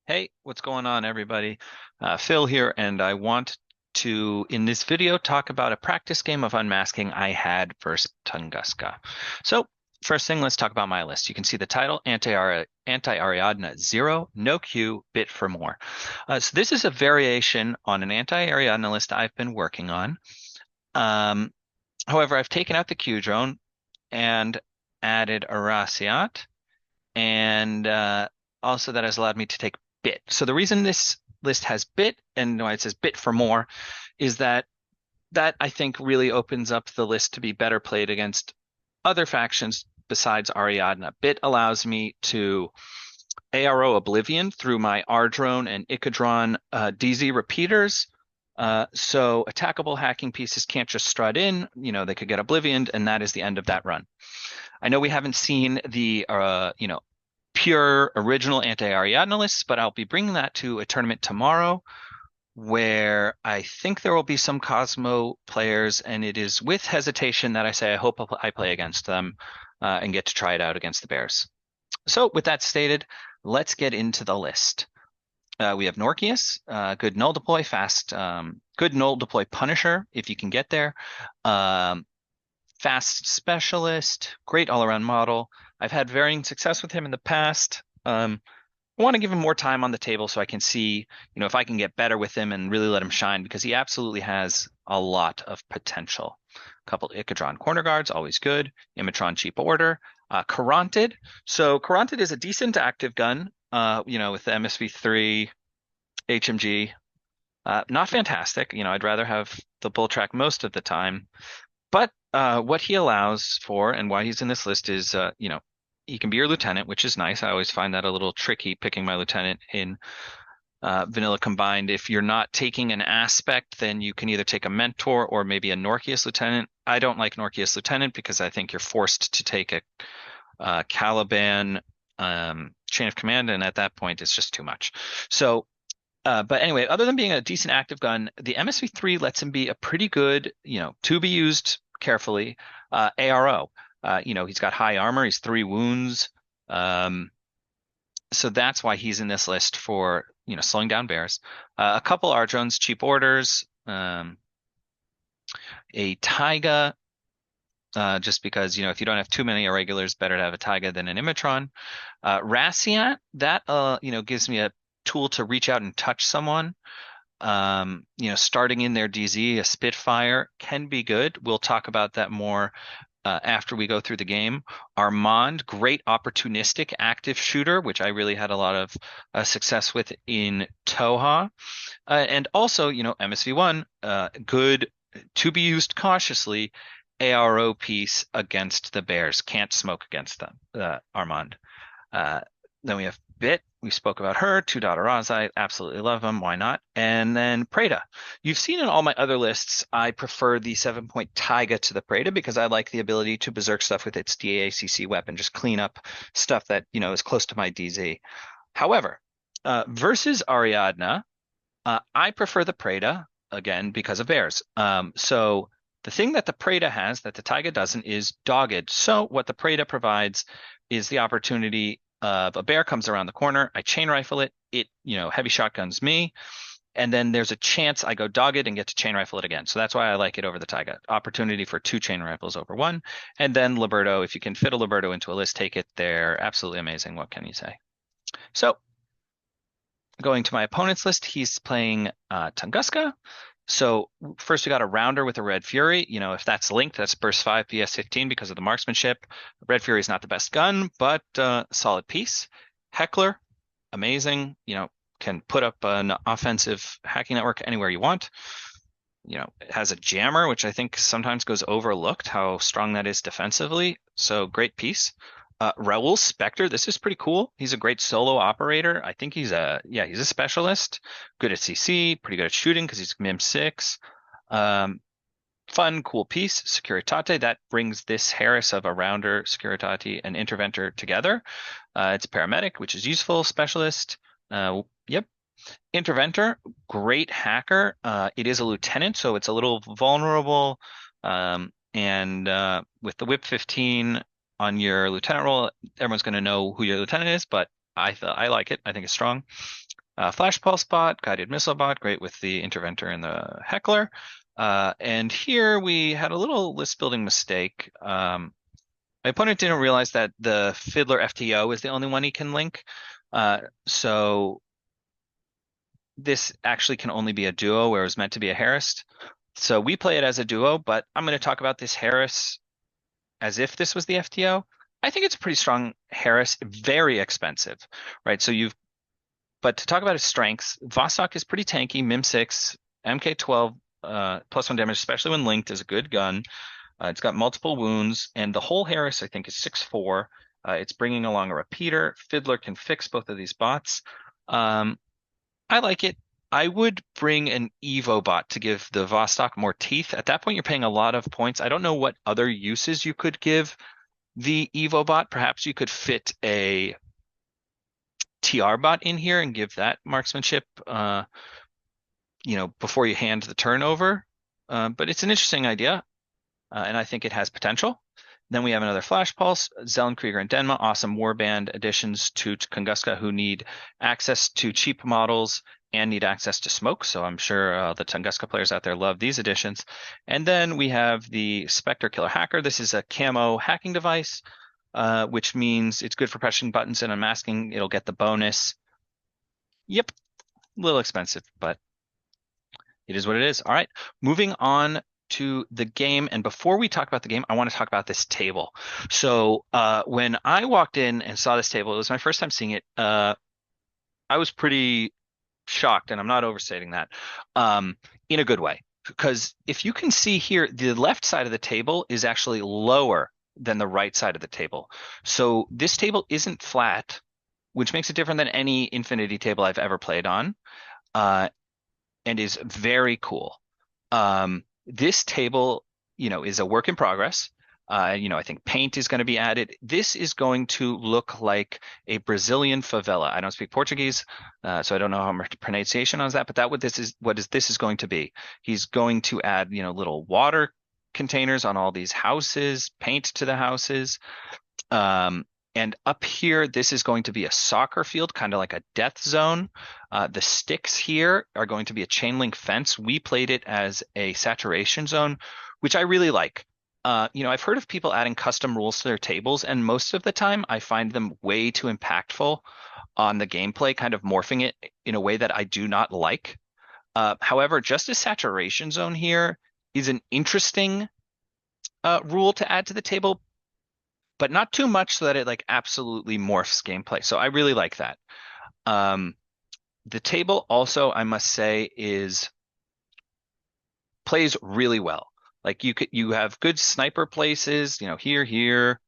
Hey, what's going on, everybody? Phil here, and I want to, in this video, talk about a practice game of unmasking I had versus Tunguska. So, first thing, let's talk about my list. You can see the title, Anti-Ariadna 0, no Q, bit for more. So this is a variation on an anti-Ariadna list I've been working on. Um, However, I've taken out the Q drone and added a Raciat and also that has allowed me to take bit. So the reason this list has bit and why it says bit for more is that I think really opens up the list to be better played against other factions besides Ariadna. Bit allows me to ARO Oblivion through my R drone and Icadron DZ repeaters. So attackable hacking pieces can't just strut in, they could get oblivioned, and that is the end of that run. I know we haven't seen the pure original anti-Ariadna lists, but I'll be bringing that to a tournament tomorrow where I think there will be some Kosmo players, and it is with hesitation that I say I hope I play against them and get to try it out against the Bears. So with that stated, let's get into the list. We have Norkius, good null deploy, fast, good null deploy Punisher if you can get there. Um, Fast specialist, great all-around model. I've had varying success with him in the past. I want to give him more time on the table so I can see, if I can get better with him and really let him shine because he absolutely has a lot of potential. A couple of Icadron corner guards, always good. Imatron cheap order. Caronted. So Caronted is a decent active gun, with the MSV3, HMG. Not fantastic. I'd rather have the bull track most of the time. But what he allows for and why he's in this list is, he can be your lieutenant, which is nice. I always find that a little tricky picking my lieutenant in vanilla combined. If you're not taking an aspect, then you can either take a mentor or maybe a Norkius lieutenant. I don't like Norkius lieutenant because I think you're forced to take a Caliban chain of command, and at that point, it's just too much. So but anyway, other than being a decent active gun, the MSV3 lets him be a pretty good, to be used carefully, ARO. He's got high armor, he's 3 wounds. Um, so that's why he's in this list for, slowing down bears. A couple R drones, cheap orders, a Taiga, just because, if you don't have too many irregulars, better to have a Taiga than an Imatron. Raciat, that, gives me a tool to reach out and touch someone. Starting in their DZ, a Spitfire can be good. We'll talk about that more after we go through the game. Armand, great opportunistic active shooter, which I really had a lot of success with in Toha. And also, MSV1, good to be used cautiously. ARO piece against the Bears. Can't smoke against them, Armand. Uh, then we have Bit. We spoke about her. 2 Razai. Absolutely love him. Why not? And then Preda. You've seen in all my other lists, I prefer the 7-point Taiga to the Preda because I like the ability to berserk stuff with its DACC weapon, just clean up stuff that, is close to my DZ. However, versus Ariadna, I prefer the Preda, again, because of bears. So the thing that the Preda has that the Taiga doesn't is dogged. So what the Preda provides is the opportunity of a bear comes around the corner, I chain rifle it, heavy shotguns me, and then there's a chance I go dogged and get to chain rifle it again. So that's why I like it over the Taiga. Opportunity for 2 chain rifles over 1. And then Liberto, if you can fit a Liberto into a list, take it. They're absolutely amazing. What can you say? So going to my opponent's list, he's playing Tunguska. So first we got a rounder with a Red Fury. If that's linked, that's burst 5 PS15 because of the marksmanship. Red Fury is not the best gun, but solid piece. Heckler, amazing. Can put up an offensive hacking network anywhere you want. It has a jammer, which I think sometimes goes overlooked, how strong that is defensively. So great piece. Raul Spectre, this is pretty cool. He's a great solo operator. I think he's a specialist. Good at CC, pretty good at shooting because he's MIM 6. Fun, cool piece. Securitate, that brings this Harris of a rounder, Securitate, and Interventor together. It's a paramedic, which is useful. Specialist. Yep. Interventor, great hacker. It is a lieutenant, so it's a little vulnerable. And with the Whip 15 on your lieutenant role, everyone's going to know who your lieutenant is, but I like it. I think it's strong. Flash Pulse bot, Guided Missile bot, great with the Interventor and the Heckler. And here we had a little list building mistake. My opponent didn't realize that the Fiddler FTO is the only one he can link. So this actually can only be a duo where it was meant to be a Harris. So we play it as a duo, but I'm going to talk about this Harris as if this was the FTO. I think it's a pretty strong Harris, very expensive, right? But to talk about his strengths, Vostok is pretty tanky, Mim 6, MK12, +1 damage, especially when linked, is a good gun. It's got multiple wounds, and the whole Harris, I think, is 6'4". It's bringing along a repeater. Fiddler can fix both of these bots. I like it. I would bring an Evo bot to give the Vostok more teeth. At that point, you're paying a lot of points. I don't know what other uses you could give the Evo bot. Perhaps you could fit a TR bot in here and give that marksmanship, before you hand the turnover. But it's an interesting idea, and I think it has potential. Then we have another Flash Pulse, Zellenkrieger and Denma, awesome warband additions to Tunguska who need access to cheap models and need access to smoke. So I'm sure the Tunguska players out there love these additions. And then we have the Spectre Killer Hacker. This is a camo hacking device, which means it's good for pressing buttons and unmasking. It'll get the bonus. Yep, a little expensive, but it is what it is. All right, moving on to the game. And before we talk about the game, I want to talk about this table. So when I walked in and saw this table, it was my first time seeing it. I was pretty shocked, and I'm not overstating that, in a good way. Because if you can see here, the left side of the table is actually lower than the right side of the table. So this table isn't flat, which makes it different than any Infinity table I've ever played on, and is very cool. This table, is a work in progress. I think paint is going to be added. This is going to look like a Brazilian favela. I don't speak Portuguese, so I don't know how much pronunciation on that, but this is going to be. He's going to add, little water containers on all these houses, paint to the houses. And up here, this is going to be a soccer field, kind of like a death zone. The sticks here are going to be a chain link fence. We played it as a saturation zone, which I really like. I've heard of people adding custom rules to their tables, and most of the time I find them way too impactful on the gameplay, kind of morphing it in a way that I do not like. However, just a saturation zone here is an interesting rule to add to the table, but not too much so that it like absolutely morphs gameplay. So I really like that. The table also, I must say, plays really well. Like you have good sniper places, here,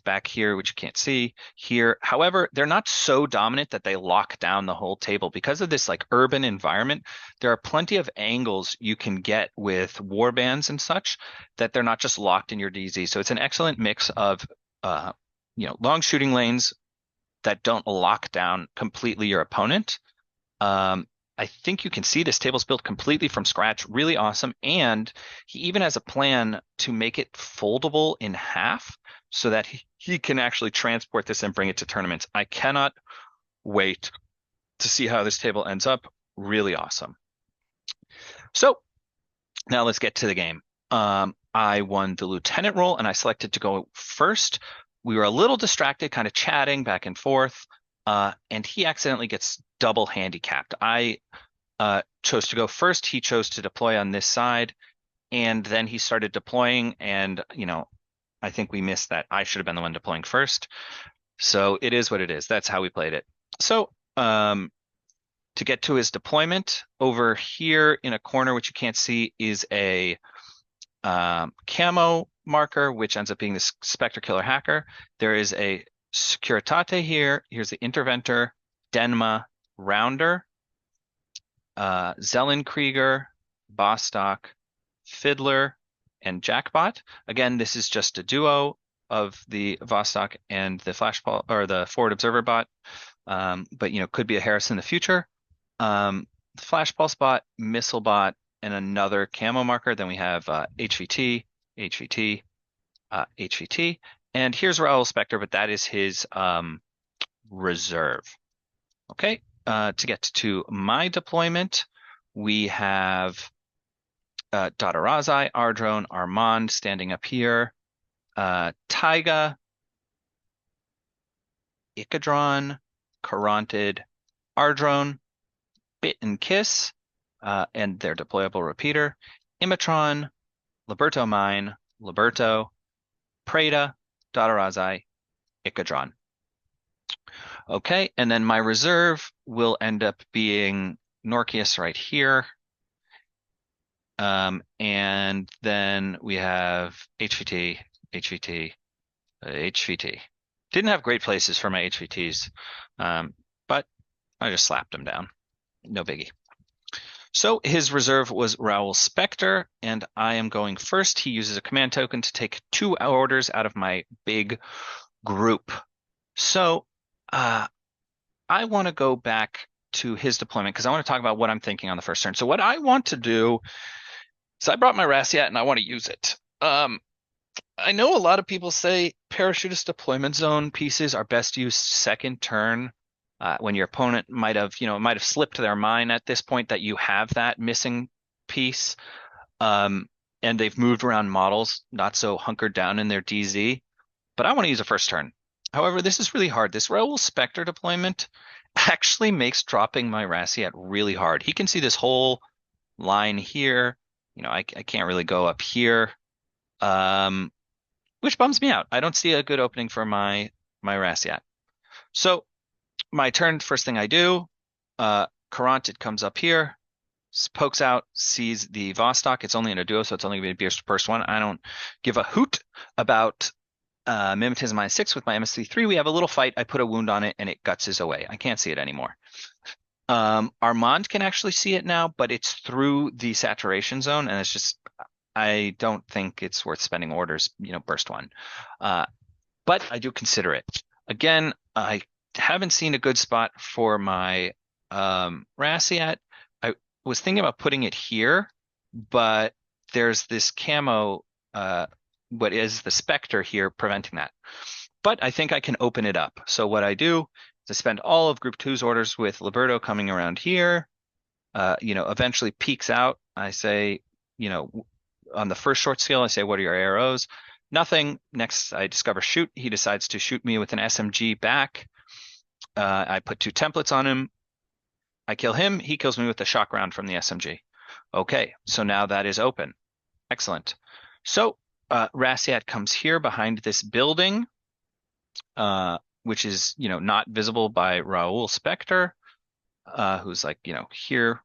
back here, which you can't see here. However, they're not so dominant that they lock down the whole table. Because of this like urban environment, there are plenty of angles you can get with warbands and such that they're not just locked in your DZ. So it's an excellent mix of long shooting lanes that don't lock down completely your opponent. I think you can see this table's built completely from scratch, really awesome. And he even has a plan to make it foldable in half so that he can actually transport this and bring it to tournaments. I cannot wait to see how this table ends up. Really awesome. So now let's get to the game. I won the lieutenant role and I selected to go first. We were a little distracted, kind of chatting back and forth, and he accidentally gets double handicapped. I chose to go first. He chose to deploy on this side, and then he started deploying, and I think we missed that. I should have been the one deploying first. So it is what it is. That's how we played it. So to get to his deployment, over here in a corner, which you can't see, is a camo marker, which ends up being the Spectre Killer Hacker. There is a Securitate here. Here's the Interventor, Denma, Rounder, Zellenkrieger, Bostock, Fiddler, and Jackbot. Again, this is just a duo of the Vostok and the Flashball or the Forward Observer bot, but could be a Harris in the future. Flash Pulse bot, Missile bot, and another camo marker. Then we have HVT, HVT, HVT, and here's Raoul Spectre, but that is his reserve. Okay. to get to my deployment, we have Dadarazai, Ardrone, Armand standing up here, Taiga, Ikadron, Karantid, Ardrone, Bit and Kiss, and their deployable repeater, Imatron, Liberto Mine, Liberto, Preda, Dadarazai, Ikadron. Okay, and then my reserve will end up being Norkius right here. And then we have HVT, HVT, HVT. Didn't have great places for my HVTs, but I just slapped them down. No biggie. So his reserve was Raoul Spectre, and I am going first. He uses a command token to take 2 orders out of my big group. So I want to go back to his deployment because I want to talk about what I'm thinking on the first turn. So what I want to do is I brought my Rassiat and I want to use it. I know a lot of people say parachutist deployment zone pieces are best used second turn when your opponent might have slipped their mind at this point that you have that missing piece, and they've moved around models, not so hunkered down in their DZ. But I want to use a first turn. However, this is really hard. This Raoul Spectre deployment actually makes dropping my Rassiat really hard. He can see this whole line here. I can't really go up here, which bums me out. I don't see a good opening for my Rassiat. So my turn, first thing I do, Karant, comes up here, pokes out, sees the Vostok. It's only in a duo, so it's only going to be a first one. I don't give a hoot about Mimetism -6 with my MS-3. We have a little fight. I put a wound on it, and it gutses away. I can't see it anymore. Armand can actually see it now, but it's through the saturation zone, and it's just, I don't think it's worth spending orders, burst one. But I do consider it. Again, I haven't seen a good spot for my Rassiat. I was thinking about putting it here, but there's this camo, what is the Spectre here, preventing that. But I think I can open it up. So what I do is I spend all of Group 2's orders with Liberto coming around here, eventually peeks out. I say, on the first short skill, I say, what are your arrows? Nothing. Next, I discover shoot. He decides to shoot me with an SMG back. I put 2 templates on him. I kill him. He kills me with a shock round from the SMG. Okay, so now that is open. Excellent. So Rassiat comes here behind this building, which is, not visible by Raoul Spectre, who's like, here.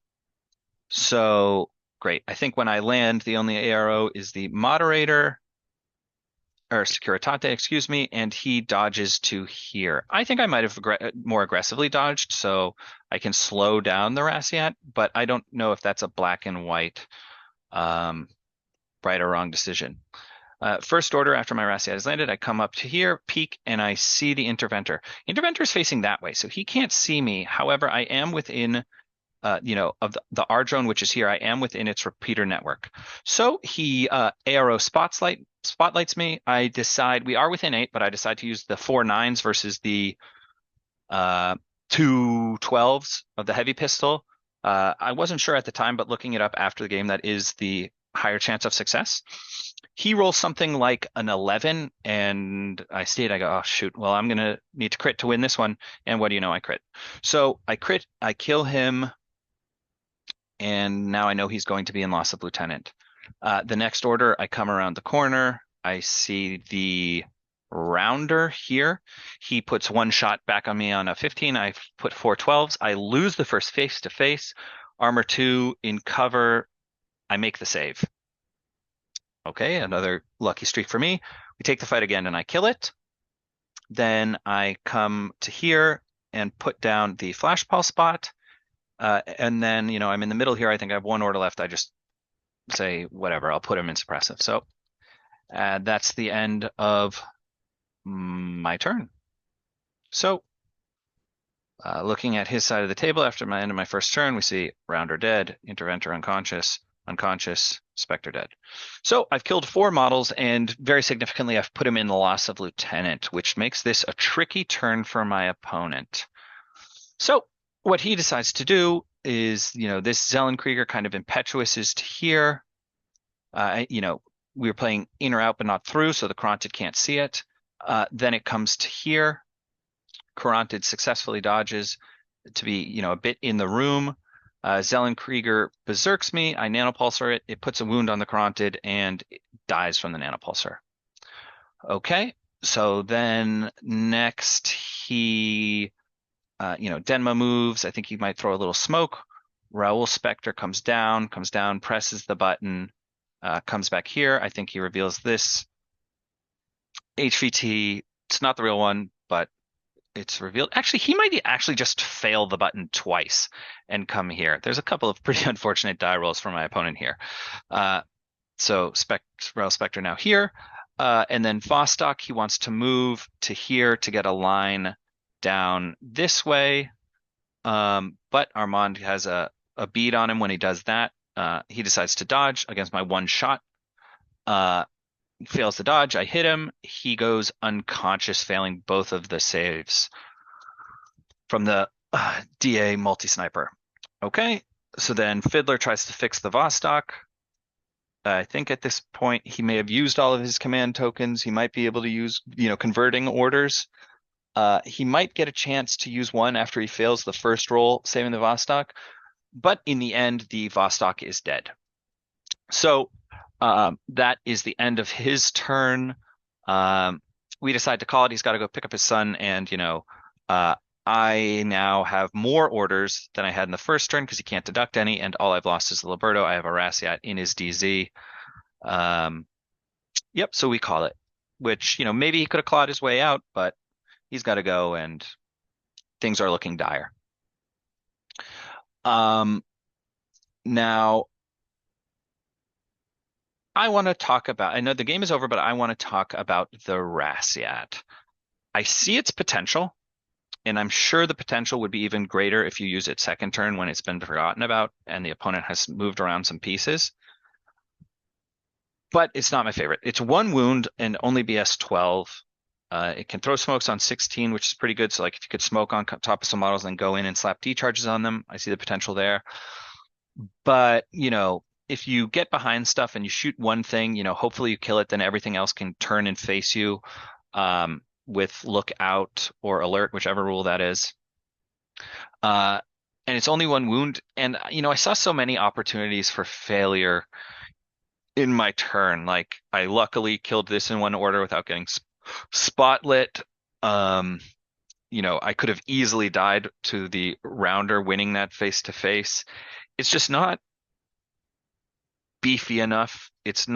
So great. I think when I land, the only ARO is the moderator, or Securitate, excuse me, and he dodges to here. I think I might have more aggressively dodged, so I can slow down the Rassiat, but I don't know if that's a black and white, right or wrong decision. First order after my Rassiat has landed, I come up to here, peek, and I see the Interventor. Interventor is facing that way, so he can't see me. However, I am within, of the R-drone, which is here. I am within its repeater network. So he ARO spotlights me. I decide we are within 8, but I decide to use the 4 9s versus the 2 12s of the heavy pistol. I wasn't sure at the time, but looking it up after the game, that is the higher chance of success. He rolls something like an 11, and I go, oh, shoot. Well, I'm going to need to crit to win this one. And what do you know? I crit. So I crit, I kill him, and now I know he's going to be in loss of lieutenant. The next order, I come around the corner. I see the rounder here. He puts 1 shot back on me on a 15. I put 4 12s. I lose the first face-to-face. Armor 2 in cover. I make the save. Okay, another lucky streak for me. We take the fight again, and I kill it. Then I come to here and put down the flash pulse spot. And then, I'm in the middle here. I think I have 1 order left. I just say, whatever, I'll put him in suppressive. So that's the end of my turn. So looking at his side of the table after my end of my first turn, we see Rounder dead, Interventor unconscious, Spectre dead. So I've killed 4 models, and very significantly, I've put him in the loss of lieutenant, which makes this a tricky turn for my opponent. So what he decides to do is, this Zellenkrieger kind of impetuous is to here. We were playing in or out, but not through, so the Korontid can't see it. Then it comes to here. Korontid successfully dodges to be, a bit in the room. Zellenkrieger berserks me. I nanopulsar it. It puts a wound on the Korontid and it dies from the nanopulsar. Okay, so then next he, Denma moves. I think he might throw a little smoke. Raoul Spectre comes down, presses the button, comes back here. I think he reveals this HVT. It's not the real one, but it's revealed. Actually, he might actually just fail the button twice and come here. There's a couple of pretty unfortunate die rolls for my opponent here. So Raoul Spectre now here. And then Vostok, he wants to move to here to get a line down this way. But Armand has a bead on him when he does that. He decides to dodge against my one shot. Fails to dodge. I hit him. He goes unconscious, failing both of the saves from the DA multi-sniper. Okay, so then Fiddler tries to fix the Vostok. I think at this point he may have used all of his command tokens. He might be able to use, converting orders. He might get a chance to use one after he fails the first roll, saving the Vostok. But in the end, the Vostok is dead. So that is the end of his turn. We decide to call it. He's got to go pick up his son. And, I now have more orders than I had in the first turn because he can't deduct any. And all I've lost is the Liberto. I have a Rassiat in his DZ. Yep, so we call it, which, maybe he could have clawed his way out, but he's got to go and things are looking dire. Now, I want to talk about, I know the game is over, but I want to talk about the Rassiat. I see its potential, and I'm sure the potential would be even greater if you use it second turn when it's been forgotten about and the opponent has moved around some pieces. But it's not my favorite. It's one wound and only BS 12. It can throw smokes on 16, which is pretty good. So like if you could smoke on top of some models and go in and slap decharges on them, I see the potential there. But, if you get behind stuff and you shoot one thing, hopefully you kill it, then everything else can turn and face you with lookout or alert, whichever rule that is. And it's only one wound. And, I saw so many opportunities for failure in my turn. Like I luckily killed this in one order without getting spotlit. I could have easily died to the rounder winning that face to face. It's just not beefy enough. It's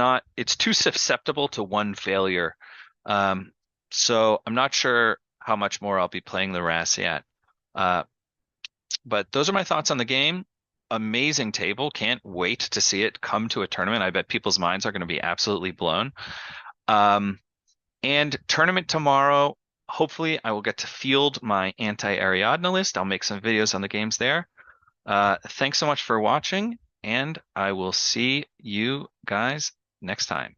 too susceptible to one failure. So I'm not sure how much more I'll be playing the Rassiat. But those are my thoughts on the game. Amazing table. Can't wait to see it come to a tournament. I bet people's minds are going to be absolutely blown. And tournament tomorrow, hopefully I will get to field my anti-Ariadna list. I'll make some videos on the games there. Thanks so much for watching, and I will see you guys next time.